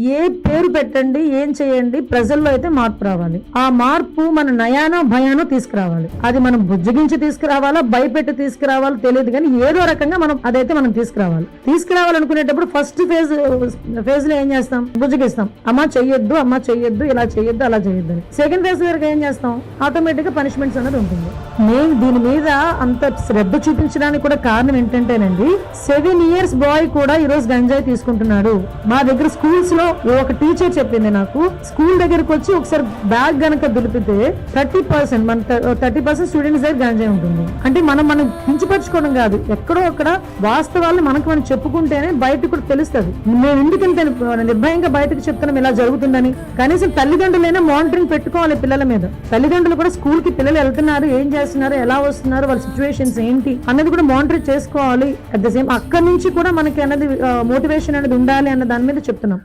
ఏ పేరు పెట్టండి, ఏం చేయండి, ప్రజల్లో అయితే మార్పు రావాలి. ఆ మార్పు మన నయానో భయానో తీసుకురావాలి. అది మనం బుజ్జగించి తీసుకురావాలా, భయపెట్టి తీసుకురావాలో తెలియదు, కానీ ఏదో రకంగా మనం తీసుకురావాలనుకునేటప్పుడు ఫస్ట్ ఫేజ్ లో ఏం చేస్తాం? బుజ్జగిస్తాం. అమ్మా చెయ్యొద్దు, ఇలా చెయ్యొద్దు, అలా చెయ్యొద్దు అని. సెకండ్ ఫేజ్ వరకు ఏం చేస్తాం? ఆటోమేటిక్ గా పనిష్మెంట్స్ అనేది ఉంటుంది. నేను దీని మీద అంత శ్రద్ధ చూపించడానికి కూడా కారణం ఏంటంటేనండి, 7 years బాయ్ కూడా ఈ రోజు గంజాయి తీసుకుంటున్నాడు. మా దగ్గర స్కూల్స్ లో ఒక టీచర్ చెప్పింది నాకు, స్కూల్ దగ్గరకు వచ్చి ఒకసారి బ్యాగ్ గనక దులిపితే 30% స్టూడెంట్స్ దగ్గర గంజాయి ఉంటుంది. అంటే మనం కించపరచుకోవడం కాదు, ఎక్కడో అక్కడ వాస్తవాలు మనం చెప్పుకుంటేనే బయటకు కూడా తెలుస్తుంది. మేము ఎందుకంటే నిర్భయంగా బయటకు చెప్తున్నాం ఇలా జరుగుతుందని. కనీసం తల్లిదండ్రులైనా మానిటరింగ్ పెట్టుకోవాలి పిల్లల మీద. తల్లిదండ్రులు కూడా స్కూల్ కి పిల్లలు వెళ్తున్నారు, ఏం చేస్తున్నారు, ఎలా వస్తున్నారు, వాళ్ళ సిచ్యువేషన్స్ ఏంటి అన్నది కూడా మానిటర్ చేసుకోవాలి. అట్ ద సేమ్ అక్కడి నుంచి కూడా మనకి అనేది మోటివేషన్ అనేది ఉండాలి అన్న దాని మీద చెప్తున్నాం.